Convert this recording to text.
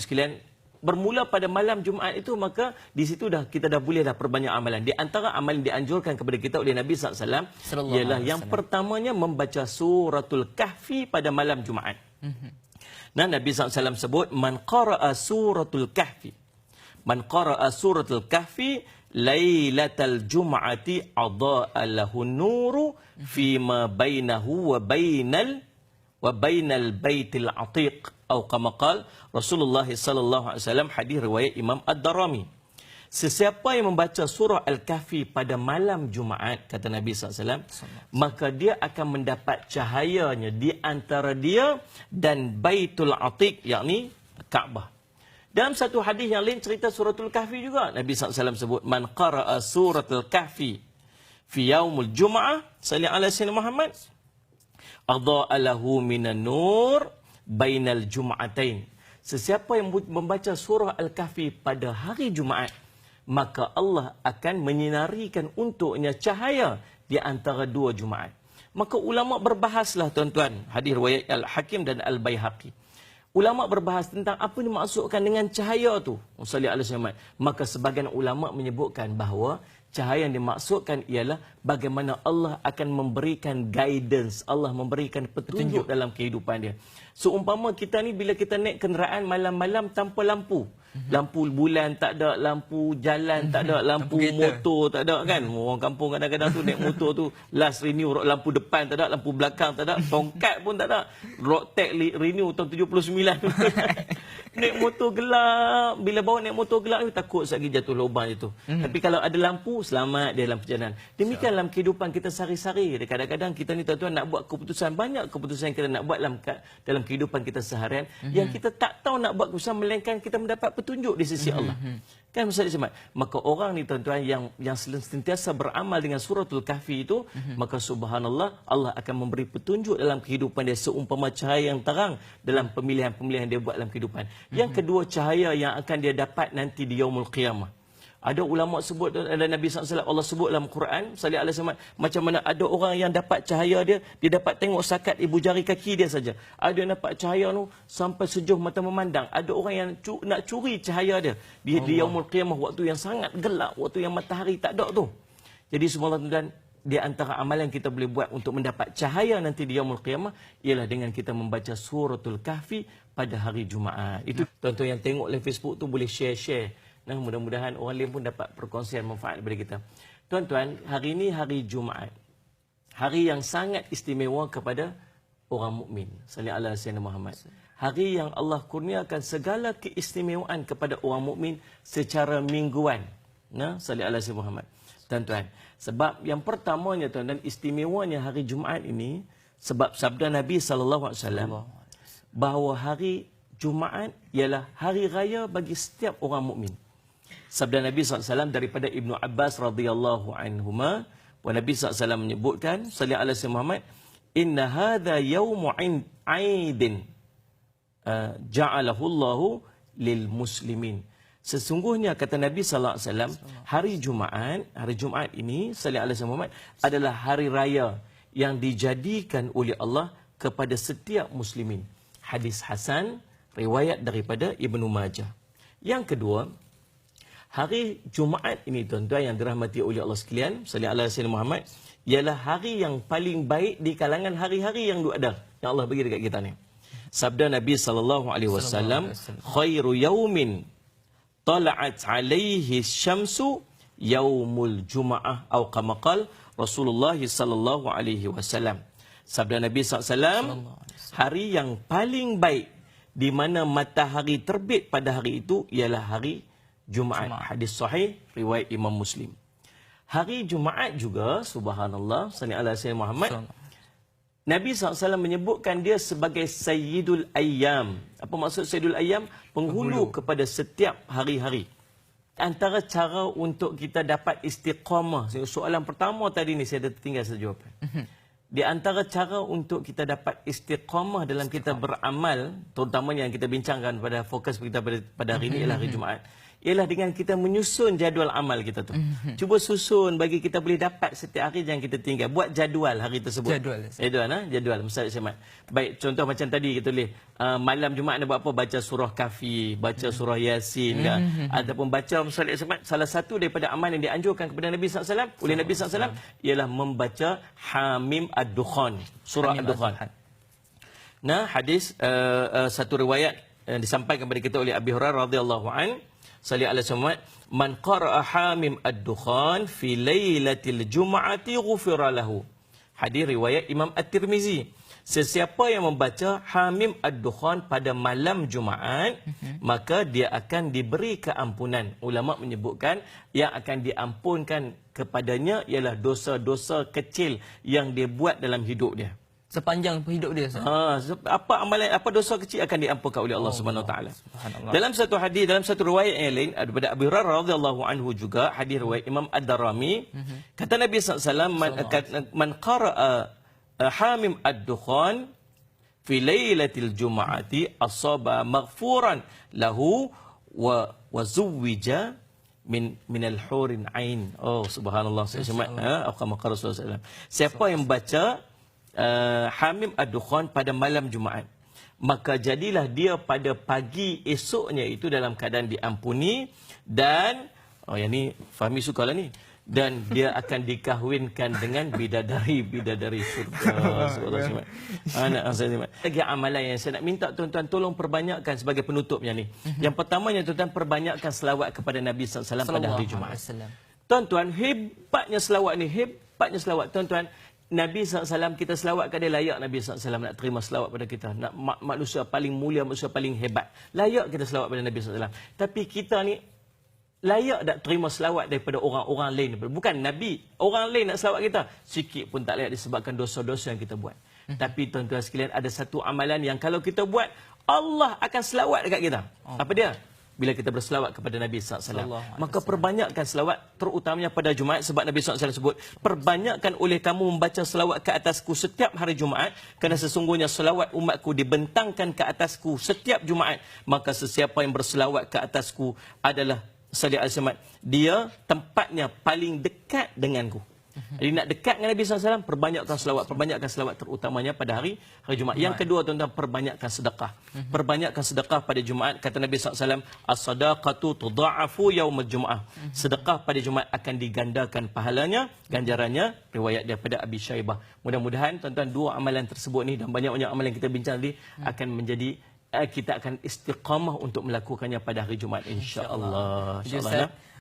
saudara sekalian, bermula pada malam Jumaat itu, maka di situ kita dah boleh perbanyak amalan. Di antara amalan dianjurkan kepada kita oleh Nabi SAW ialah yang pertamanya membaca suratul Kahfi pada malam Jumaat. Nah, Nabi SAW sebut, man qara'a suratul Kahfi, man qara'a suratul Kahfi lailatal jum'ati adha'a lahu nuru fima bainahu wa bainal baitil atiq, atau kama qala Rasulullah sallallahu alaihi wasallam, hadis riwayat Imam Ad-Darimi. Sesiapa yang membaca surah Al-Kahfi pada malam Jumaat, kata Nabi SAW, maka dia akan mendapat cahayanya di antara dia dan Baitul Atiq, yakni Kaabah. Dalam satu hadis yang lain cerita suratul Kahfi juga, Nabi SAW sebut, man qara'a suratul Kahfi fi yaumul Jum'ah, salli ala sayyidina Muhammad, adha'a lahu minan nur bainal jum'atain. Sesiapa yang membaca surah Al-Kahfi pada hari Jumaat, maka Allah akan menyinarikan untuknya cahaya di antara dua Jumaat. Maka ulama berbahaslah, tuan-tuan, hadis riwayat Al-Hakim dan Al-Baihaqi. Ulama berbahas tentang apa yang dimaksudkan dengan cahaya tu. Maka sebagian ulama menyebutkan bahawa cahaya yang dimaksudkan ialah bagaimana Allah akan memberikan guidance, Allah memberikan petunjuk dalam kehidupan dia. Seumpama kita ni bila kita naik kenderaan malam-malam tanpa lampu, lampu bulan tak ada, lampu jalan tak ada, lampu motor tak ada kan. Orang kampung kadang-kadang tu naik motor tu last renew, lampu depan tak ada, lampu belakang tak ada, tongkat pun tak ada. Road tag renew tahun 79. Naik motor gelap, bila bawa naik motor gelap ni takut sekali jatuh lubang itu. Tapi kalau ada lampu, selamat dia dalam perjalanan. Demikian dalam kehidupan kita sehari-hari. Kadang-kadang kita ni, tuan-tuan, nak buat keputusan, banyak keputusan yang kita nak buat dalam kehidupan kita seharian, yang kita tak tahu nak buat keputusan melainkan kita mendapat petunjuk di sisi Allah. Kan Ustaz Ismail? Maka orang ni, tuan-tuan, yang sentiasa beramal dengan suratul Kahfi itu, maka subhanallah, Allah akan memberi petunjuk dalam kehidupan dia seumpama cahaya yang terang dalam pemilihan-pemilihan dia buat dalam kehidupan. Yang kedua, cahaya yang akan dia dapat nanti di yaumul qiyamah. Ada ulama sebut, ada Nabi SAW, Allah sebut dalam Quran, sallallahu alaihi wasallam, macam mana ada orang yang dapat cahaya dia dapat tengok sakat ibu jari kaki dia saja. Ada yang dapat cahaya tu sampai sejauh mata memandang. Ada orang yang nak curi cahaya dia di yaumul qiyamah, waktu yang sangat gelap, waktu yang matahari tak ada tu. Jadi subhanallah, tuan-tuan, di antara amalan kita boleh buat untuk mendapat cahaya nanti di yaumul qiyamah ialah dengan kita membaca suratul Kahfi pada hari Jumaat. Itu tuan-tuan yang tengok live Facebook tu boleh share. Nah, mudah-mudahan orang lain pun dapat perkongsian manfaat daripada kita. Tuan-tuan, hari ini hari Jumaat. Hari yang sangat istimewa kepada orang mukmin. Sallallahu alaihi wasallam Muhammad. Hari yang Allah kurniakan segala keistimewaan kepada orang mukmin secara mingguan. Nah, sallallahu alaihi wasallam Muhammad. Tuan-tuan, sebab yang pertamanya, tuan-tuan, istimewanya hari Jumaat ini sebab sabda Nabi sallallahu alaihi wasallam bahawa hari Jumaat ialah hari raya bagi setiap orang mukmin. Sabda Nabi SAW daripada Ibnu Abbas radhiyallahu anhuma, wa Nabi SAW menyebutkan, sallallahu alaihi wasallam Muhammad, inna hadha yawmu aidin ja'alahu Allahu lil muslimin. Sesungguhnya, kata Nabi SAW, hari Jumaat ini, sallallahu alaihi wasallam Muhammad, adalah hari raya yang dijadikan oleh Allah kepada setiap muslimin. Hadis hasan, riwayat daripada Ibnu Majah. Yang kedua, hari Jumaat ini, tuan-tuan yang dirahmati oleh Allah sekalian, sallallahu alaihi wasallam Muhammad, ialah hari yang paling baik di kalangan hari-hari yang ada yang Allah bagi dekat kita ni. Sabda Nabi sallallahu alaihi wasallam, khairu yaumin tala'at alaihi syamsu yaumul Jumaah, atau kama qala Rasulullah sallallahu alaihi wasallam. Sabda Nabi sallallahu alaihi wasallam, hari yang paling baik di mana matahari terbit pada hari itu ialah hari Jumaat. Hadis sahih riwayat Imam Muslim. Hari Jumaat juga, subhanallah, sallallahu alaihi wasallam Muhammad, Nabi SAW menyebutkan dia sebagai Sayyidul Ayyam. Apa maksud Sayyidul Ayyam? Penghulu kepada setiap hari-hari. Antara cara untuk kita dapat istiqamah, soalan pertama tadi ni saya dah tertinggal jawapan. Di antara cara untuk kita dapat istiqamah dalam kita beramal, terutamanya yang kita bincangkan pada fokus kita pada hari ini ialah hari Jumaat, ialah dengan kita menyusun jadual amal kita tu. Cuba susun bagi kita boleh dapat setiap hari, jangan kita tinggal. Buat jadual hari tersebut. Jadual Ustaz Syamad. Baik, contoh macam tadi kita boleh malam Jumaat nak buat apa? Baca surah Kahfi, baca surah Yasin ataupun baca Ustaz Syamad, salah satu daripada amal yang dianjurkan kepada Nabi SAW oleh Nabi SAW ialah membaca Hamim Ad-Dukhan, surah Ad-Dukhan. Nah, hadis satu riwayat yang disampaikan kepada kita oleh Abi Hurairah radhiyallahu an, sallallahu alaihi wasallam, man qara'a Hamim Ad-Dukhan fi lailatil jum'ati ghufira lahu. Hadis riwayat Imam At-Tirmizi. Sesiapa yang membaca Hamim Ad-Dukhan pada malam Jumaat, maka dia akan diberi keampunan. Ulama menyebutkan yang akan diampunkan kepadanya ialah dosa-dosa kecil yang dia buat dalam hidup dia. Sepanjang hidup dia. Apa amalan, apa dosa kecil akan diampunkan oleh Allah Subhanahu Wa Taala. Dalam satu hadis, dalam satu riwayat yang lain daripada Abu Hurairah radhiyallahu anhu juga, hadis riwayat Imam Ad-Darimi, kata Nabi SAW, man qara'a Hamim Ad-Dukhan fi lailatil jum'ati asaba maghfuran lahu wa zuwija min al-hurin ain. Oh subhanallah, saya semak Rasulullah. Siapa yang baca Hamim Ad-Dukhan pada malam Jumaat, maka jadilah dia pada pagi esoknya itu dalam keadaan diampuni, dan yang ni Fahmi sukalah ni, dan dia akan dikahwinkan dengan bidadari surga. Anak saya lagi amalan yang saya nak minta tuan-tuan tolong perbanyakkan sebagai penutupnya ni. Yang pertamanya tuan-tuan, perbanyakkan selawat kepada Nabi SAW pada hari Jumaat. Tuan-tuan, hebatnya selawat ni, hebatnya selawat tuan-tuan. Nabi SAW, kita selawat ke dia, layak Nabi SAW nak terima selawat pada kita. Nak manusia paling mulia, manusia paling hebat, layak kita selawat pada Nabi SAW. Tapi kita ni layak tak terima selawat daripada orang-orang lain. Bukan Nabi, orang lain nak selawat kita, sikit pun tak layak disebabkan dosa-dosa yang kita buat. Tapi tuan-tuan sekalian, ada satu amalan yang kalau kita buat, Allah akan selawat dekat kita. Apa dia? Bila kita berselawat kepada Nabi SAW. Maka perbanyakkan selawat, terutamanya pada Jumaat, sebab Nabi SAW sebut, perbanyakkan oleh kamu membaca selawat ke atasku setiap hari Jumaat, kerana sesungguhnya selawat umatku dibentangkan ke atasku setiap Jumaat. Maka sesiapa yang berselawat ke atasku adalah sallallahu alaihi wasallam, dia tempatnya paling dekat denganku. Jadi nak dekat dengan Nabi SAW, perbanyakkan selawat terutamanya pada hari Jumaat. Yang kedua tuan-tuan, perbanyakkan sedekah. Perbanyakkan sedekah pada Jumaat. Kata Nabi SAW, as-sadaqatu tudha'afu yaumul jum'ah. Sedekah pada Jumaat akan digandakan pahalanya, ganjarannya. Riwayat daripada Abi Syaibah. Mudah-mudahan tuan-tuan, dua amalan tersebut ni dan banyak-banyak amalan yang kita bincang tadi akan menjadi, kita akan istiqamah untuk melakukannya pada hari Jumaat, insya-Allah.